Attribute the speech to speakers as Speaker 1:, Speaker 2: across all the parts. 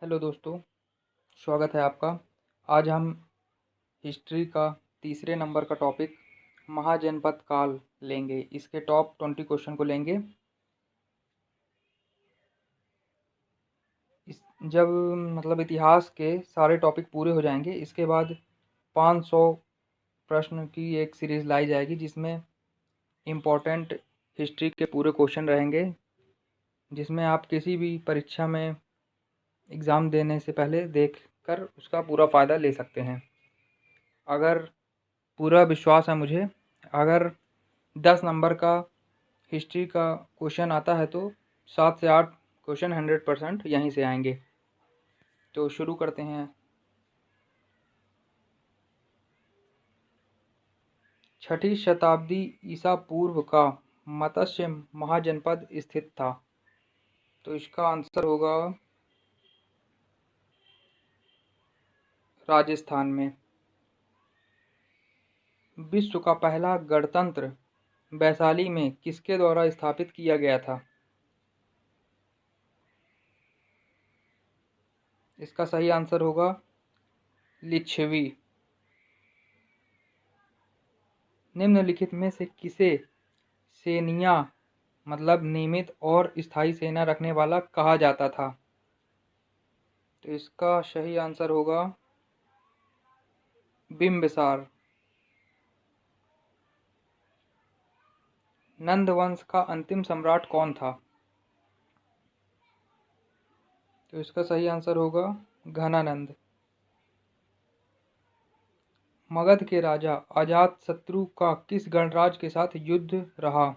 Speaker 1: Hello दोस्तों, स्वागत है आपका। आज हम हिस्ट्री का तीसरे नंबर का टॉपिक महाजनपद काल लेंगे। इसके टॉप 20 क्वेश्चन को लेंगे। जब इतिहास के सारे टॉपिक पूरे हो जाएंगे, इसके बाद 500 प्रश्न की एक सीरीज़ लाई जाएगी, जिसमें इम्पोर्टेंट हिस्ट्री के पूरे क्वेश्चन रहेंगे, जिसमें आप किसी भी परीक्षा में एग्ज़ाम देने से पहले देखकर उसका पूरा फ़ायदा ले सकते हैं। अगर पूरा विश्वास है मुझे, अगर 10 नंबर का हिस्ट्री का क्वेश्चन आता है तो 7 से 8 क्वेश्चन 100% यहीं से आएंगे। तो शुरू करते हैं। 6ठी शताब्दी ईसा पूर्व का मत्स्य महाजनपद स्थित था। तो इसका आंसर होगा राजस्थान में। विश्व का पहला गणतंत्र वैशाली में किसके द्वारा स्थापित किया गया था? इसका सही आंसर होगा लिच्छवी। निम्नलिखित में से किसे सेनिया नियमित और स्थायी सेना रखने वाला कहा जाता था? तो इसका सही आंसर होगा बिम्बिसार। नंद वंश का अंतिम सम्राट कौन था? तो इसका सही आंसर होगा घनानंद। मगध के राजा अजातशत्रु का किस गणराज्य के साथ युद्ध रहा?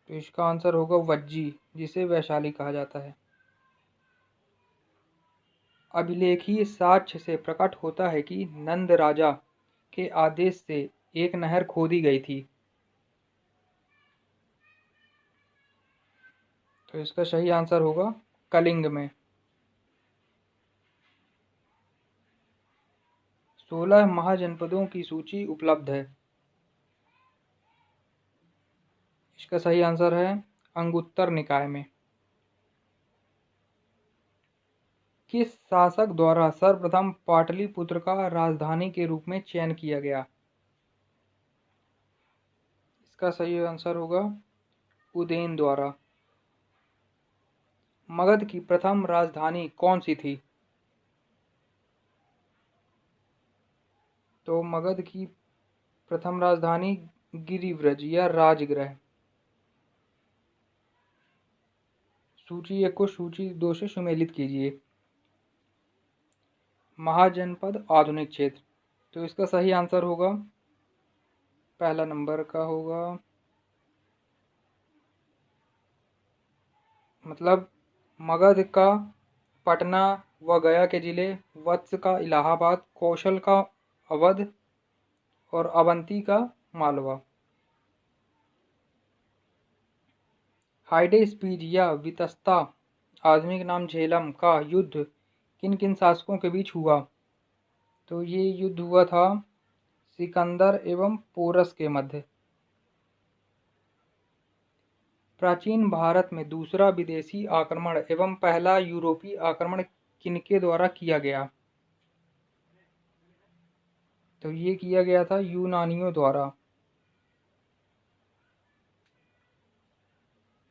Speaker 1: तो इसका आंसर होगा वज्जी, जिसे वैशाली कहा जाता है। अभिलेखीय साक्ष्य से प्रकट होता है कि नंद राजा के आदेश से एक नहर खोदी गई थी। तो इसका सही आंसर होगा कलिंग में। 16 महाजनपदों की सूची उपलब्ध है। इसका सही आंसर है अंगुत्तर निकाय में। किस शासक द्वारा सर्वप्रथम पाटलिपुत्र का राजधानी के रूप में चयन किया गया? इसका सही आंसर होगा उदयन द्वारा। मगध की प्रथम राजधानी कौन सी थी? तो मगध की प्रथम राजधानी गिरिव्रज या राजगृह। सूची 1 को सूची 2 से सुमेलित कीजिए। महाजनपद आधुनिक क्षेत्र। तो इसका सही आंसर होगा पहला नंबर का होगा मगध का पटना व गया के जिले, वत्स का इलाहाबाद, कौशल का अवध और अवंती का मालवा। हाइडेस्पीज या वितस्ता आधुनिक नाम झेलम का युद्ध किन किन शासकों के बीच हुआ? तो ये युद्ध हुआ था सिकंदर एवं पोरस के मध्य। प्राचीन भारत में दूसरा विदेशी आक्रमण एवं पहला यूरोपीय आक्रमण किनके द्वारा किया गया? तो ये किया गया था यूनानियों द्वारा।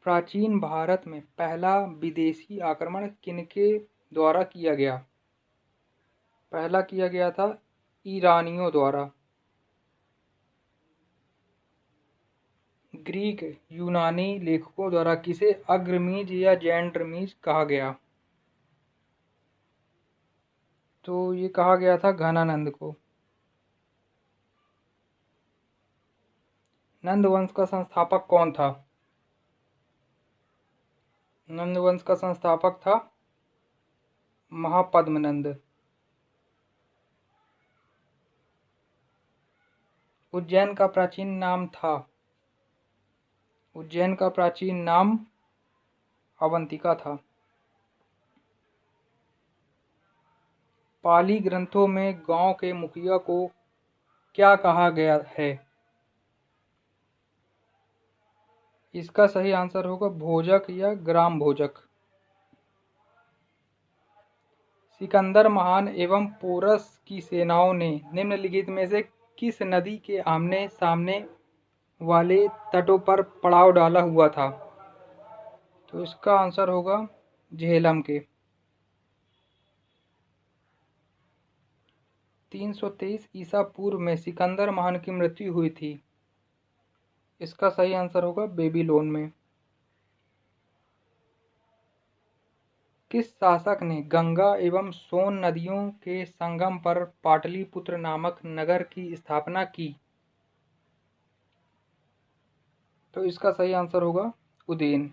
Speaker 1: प्राचीन भारत में पहला विदेशी आक्रमण किनके द्वारा किया गया? पहला किया गया था ईरानियों द्वारा। ग्रीक यूनानी लेखकों द्वारा किसे अग्रमीज या जैंट्रमीज कहा गया? तो ये कहा गया था घनानंद को। नंद वंश का संस्थापक कौन था? नंद वंश का संस्थापक था महापद्मनंद। उज्जैन का प्राचीन नाम था? उज्जैन का प्राचीन नाम अवंतिका था। पाली ग्रंथों में गांव के मुखिया को क्या कहा गया है? इसका सही आंसर होगा भोजक या ग्राम भोजक। सिकंदर महान एवं पोरस की सेनाओं ने निम्नलिखित में से किस नदी के आमने सामने वाले तटों पर पड़ाव डाला हुआ था? तो इसका आंसर होगा झेलम के। 323 ईसा पूर्व में सिकंदर महान की मृत्यु हुई थी। इसका सही आंसर होगा बेबीलोन में। किस शासक ने गंगा एवं सोन नदियों के संगम पर पाटलिपुत्र नामक नगर की स्थापना की? तो इसका सही आंसर होगा उदयन।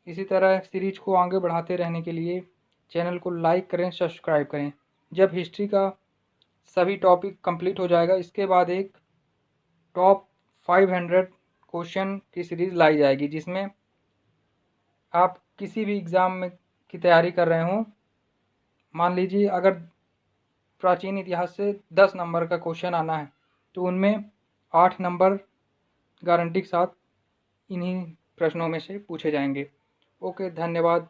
Speaker 1: इसी तरह सीरीज को आगे बढ़ाते रहने के लिए चैनल को लाइक करें, सब्सक्राइब करें। जब हिस्ट्री का सभी टॉपिक कंप्लीट हो जाएगा, इसके बाद एक टॉप 500 क्वेश्चन की सीरीज लाई जाएगी, जिसमें आप किसी भी एग्ज़ाम में की तैयारी कर रहे हों, मान लीजिए अगर प्राचीन इतिहास से 10 नंबर का क्वेश्चन आना है, तो उनमें 8 नंबर गारंटी के साथ इन्हीं प्रश्नों में से पूछे जाएंगे। ओके, धन्यवाद।